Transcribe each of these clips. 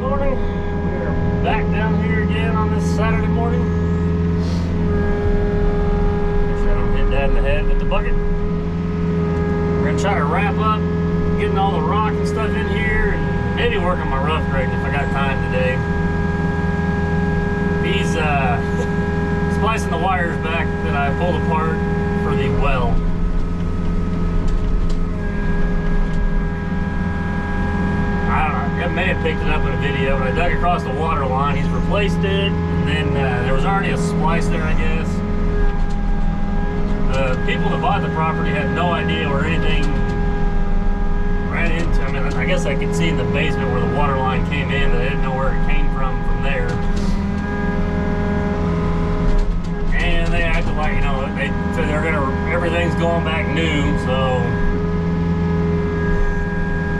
morning. We're back down here again on this Saturday morning. Make sure I don't hit Dad in the head with the bucket. We're gonna try to wrap up getting all the rock and stuff in here and maybe work on my rough grading if I got time today. He's splicing the wires back that I pulled apart for the well. I may have picked it up in a video, but I dug across the water line. He's replaced it, and then there was already a splice there, I guess. The people that bought the property had no idea where anything ran into. I mean, I guess I could see in the basement where the water line came in, but they didn't know where it came from there. And they acted like, you know, they said they're gonna, everything's going back new, so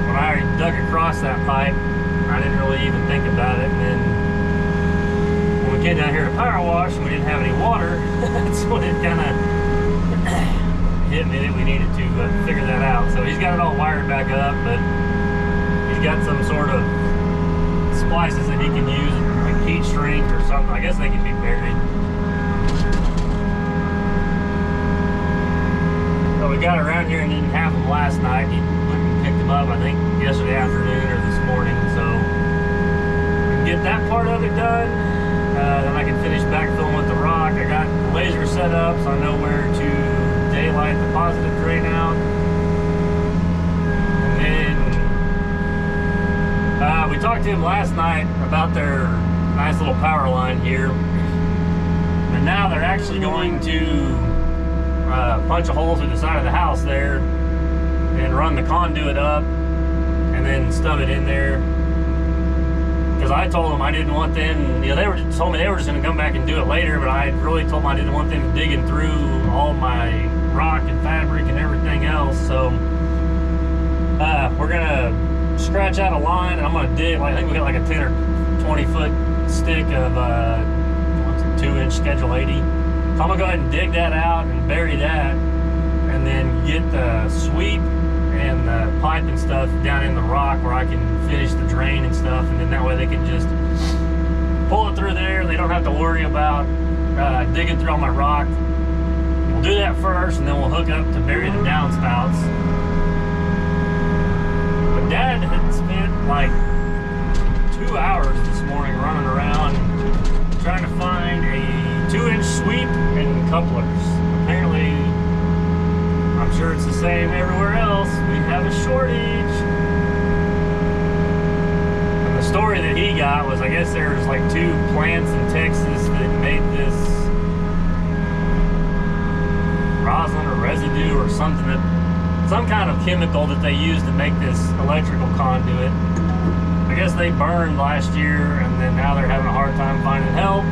when I dug across that pipe, I didn't really even think about it. And then when we came down here to power wash and we didn't have any water, that's when it kind of hit me that we needed to figure that out. So he's got it all wired back up, but he's got some sort of splices that he can use, like heat shrink or something. I guess they can be buried. So we got around here and didn't have them last night. He picked them up, I think, yesterday afternoon or this morning. So we can get that part of it done. Then I can finish backfilling with the rock. I got the laser set up, so I know where to daylight the positive drain out. And then we talked to him last night about their nice little power line here. And now they're actually going to punch a hole through the side of the house there and run the conduit up and then stub it in there. Because I told them I didn't want them, you know, they told me they were just going to come back and do it later, but I really told them I didn't want them digging through all my rock and fabric and everything else. So we're going to scratch out a line and I'm going to dig, like, I think we got like a 10 or 20 foot stick of 2-inch Schedule 80. So I'm going to go ahead and dig that out and bury that, and then get the sweep and the pipe and stuff down in the rock where I can finish the drain and stuff, and then that way they can just pull it through there. They don't have to worry about digging through all my rock. We'll do that first, and then we'll hook up to bury the downspouts. But Dad had spent like 2 hours this morning running around trying to find a 2-inch sweep and couplers. Apparently, I'm sure it's the same everywhere else, we have a shortage. And the story that he got was, I guess there's like 2 plants in Texas that made this rosin or residue or something, that some kind of chemical that they use to make this electrical conduit. I guess they burned last year, and then now they're having a hard time finding help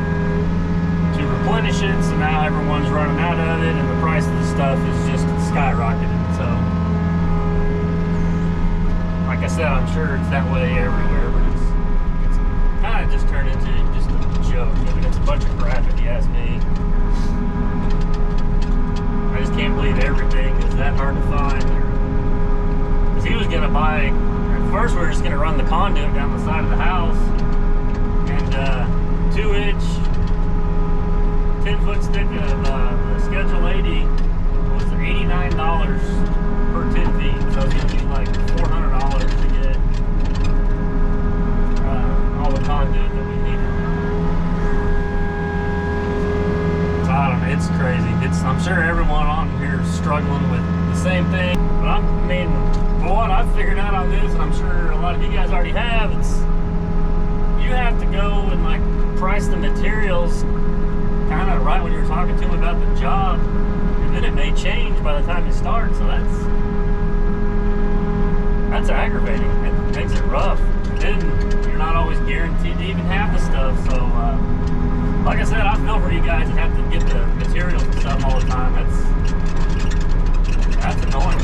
to replenish it, so now everyone's running out of it, and the price of the stuff is just skyrocketed. So, like I said, I'm sure it's that way everywhere, but it's kind of just turned into just a joke. I mean, it's a bunch of crap if you ask me. I just can't believe everything is that hard to find. Because he was going to buy, at first we were just going to run the conduit down the side of the house, and 2-inch 10-foot stick of the Schedule 80 was $89 per 10 feet, so it's going to be like $400 to get all the conduit that we needed. So I don't know, it's crazy. I'm sure everyone on here is struggling with the same thing, but I mean, for what I've figured out on this, and I'm sure a lot of you guys already have, it's you have to go and like price the materials kind of right when you're talking to them about the job, and then it may change by the time you start. So that's aggravating. It makes it rough. And then you're not always guaranteed to even have the stuff. So like I said, I feel for you guys that have to get the materials and stuff all the time. That's annoying.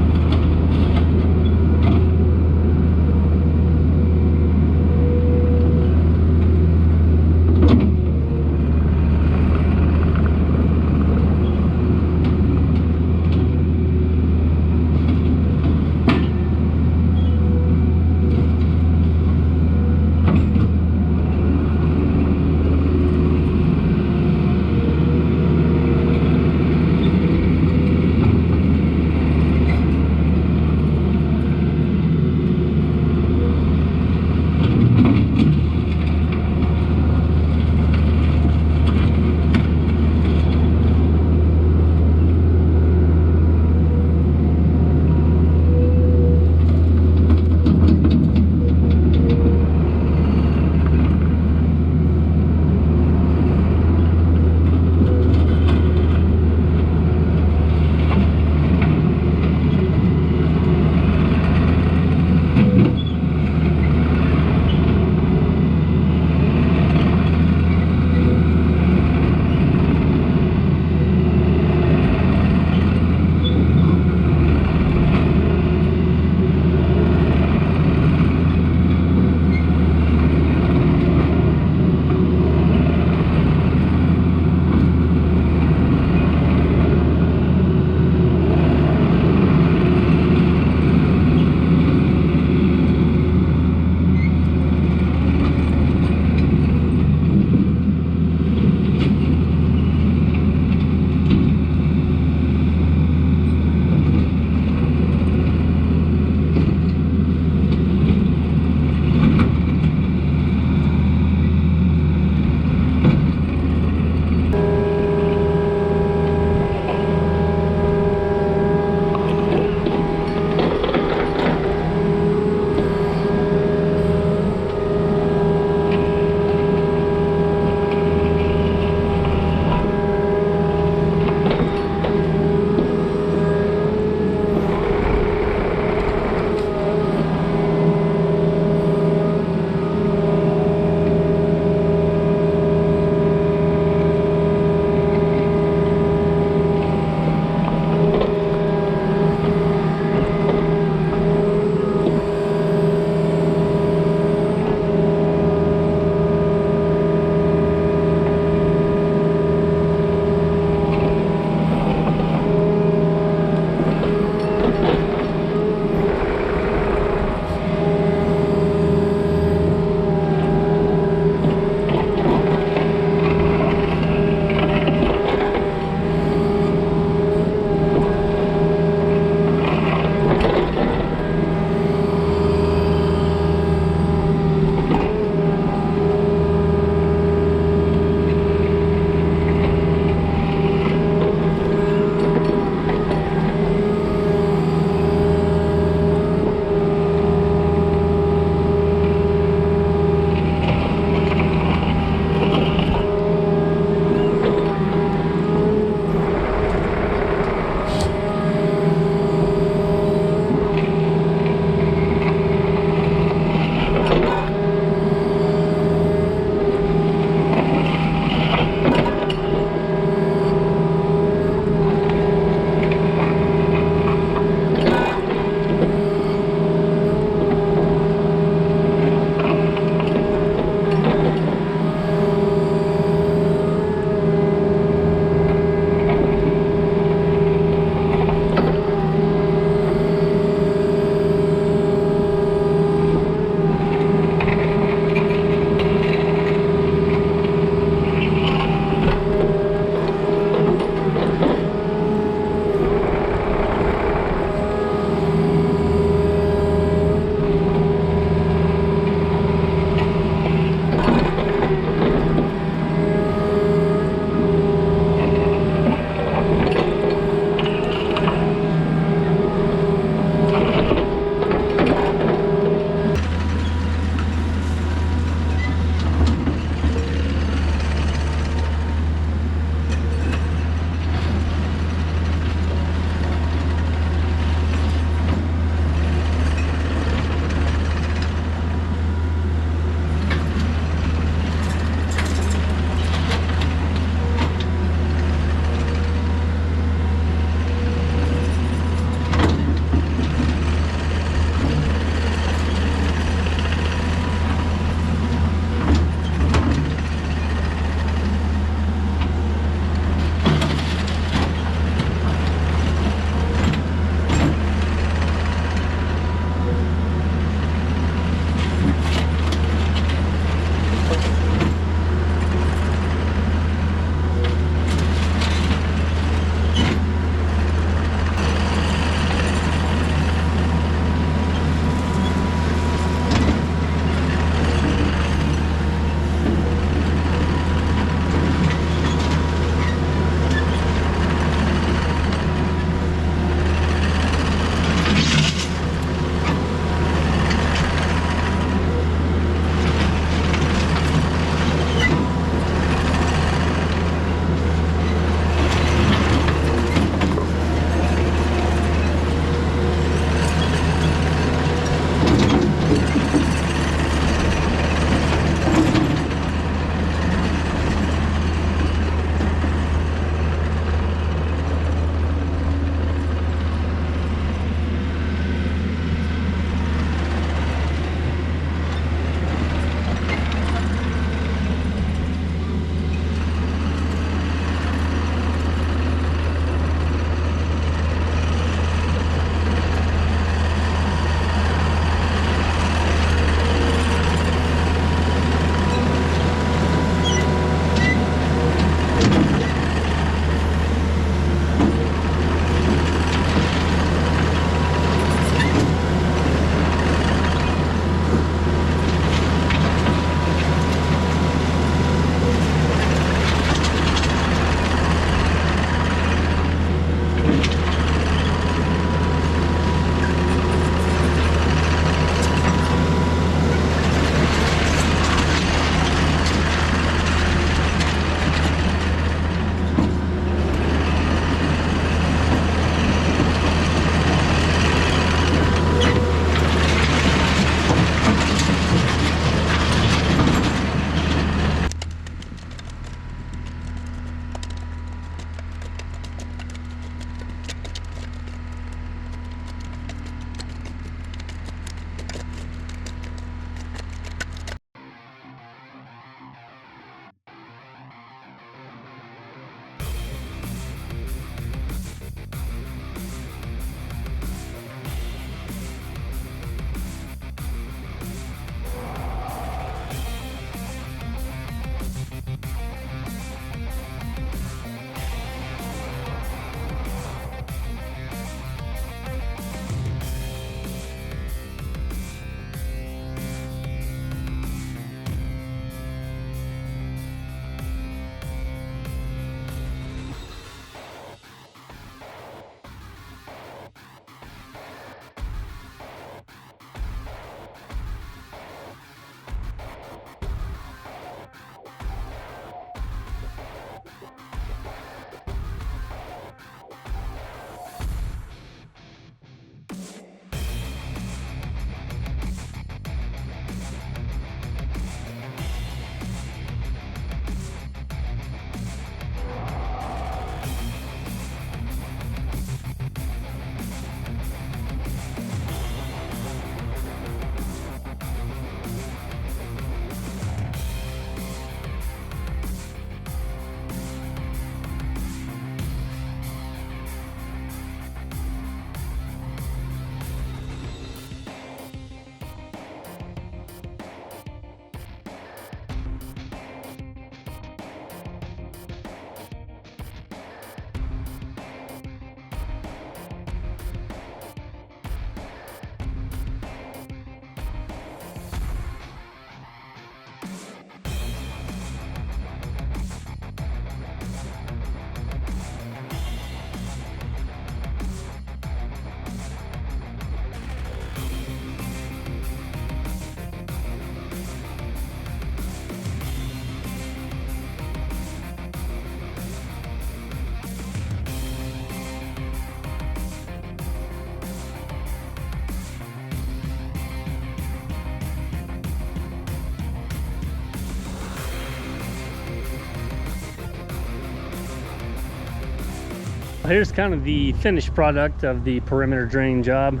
Here's kind of the finished product of the perimeter drain job.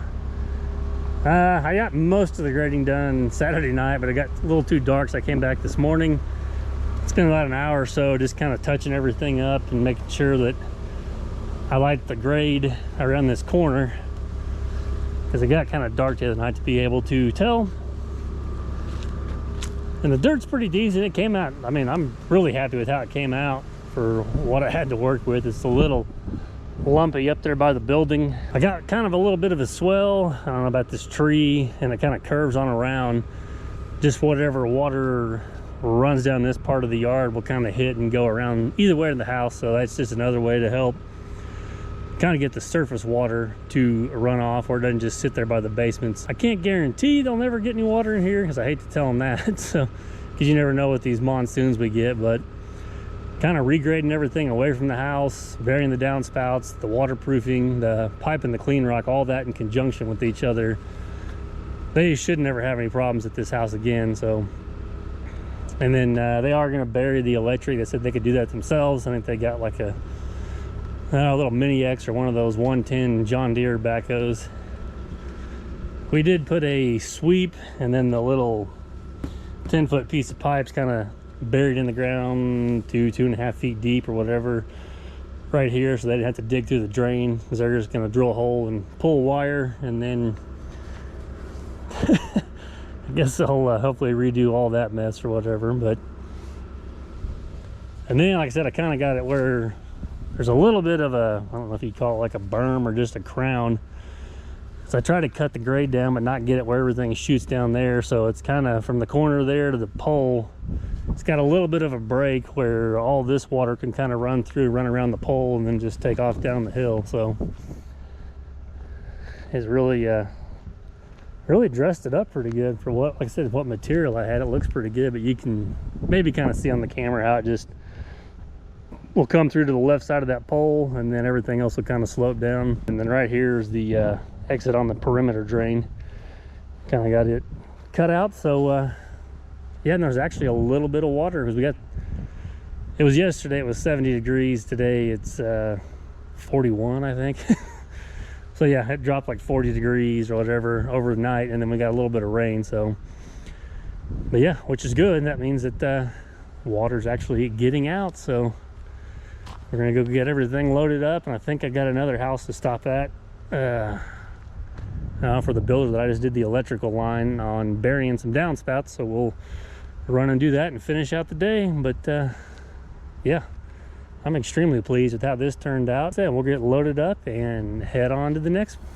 I got most of the grading done Saturday night, but it got a little too dark, so I came back this morning. It's been about an hour or so just kind of touching everything up and making sure that I light the grade around this corner, because it got kind of dark the other night to be able to tell. And the dirt's pretty decent. It came out, I mean, I'm really happy with how it came out for what I had to work with. It's a little lumpy up there by the building. I got kind of a little bit of a swell, I don't know about this tree, and it kind of curves on around. Just whatever water runs down this part of the yard will kind of hit and go around either way in the house. So that's just another way to help kind of get the surface water to run off, or it doesn't just sit there by the basements. I can't guarantee they'll never get any water in here, because I hate to tell them that. So, because you never know with these monsoons we get, but kind of regrading everything away from the house, burying the downspouts, the waterproofing, the pipe and the clean rock, all that in conjunction with each other. They should never have any problems at this house again. So, and then they are going to bury the electric. They said they could do that themselves. I think they got like a little mini X or one of those 110 John Deere backhoes. We did put a sweep and then the little 10-foot piece of pipes kind of buried in the ground 2.5 feet deep or whatever right here, so they didn't have to dig through the drain, because they're just going to drill a hole and pull wire, and then I guess they'll hopefully redo all that mess or whatever. But and then, like I said, I kind of got it where there's a little bit of a, I don't know if you'd call it like a berm or just a crown. So I try to cut the grade down but not get it where everything shoots down there, so it's kind of from the corner there to the pole. It's got a little bit of a break where all this water can kind of run around the pole and then just take off down the hill. So it's really really dressed it up pretty good for what, like I said, what material I had. It looks pretty good, but you can maybe kind of see on the camera how it just will come through to the left side of that pole, and then everything else will kind of slope down. And then right here is the exit on the perimeter drain. Kind of got it cut out. So yeah, and there's actually a little bit of water, because it was yesterday, it was 70 degrees. Today it's 41, I think. So yeah, it dropped like 40 degrees or whatever overnight, and then we got a little bit of rain. So, but yeah, which is good. That means that water's actually getting out. So we're gonna go get everything loaded up, and I think I got another house to stop at for the builder that I just did the electrical line on, burying some downspouts. So we'll run and do that and finish out the day. But yeah, I'm extremely pleased with how this turned out. So we'll get loaded up and head on to the next one.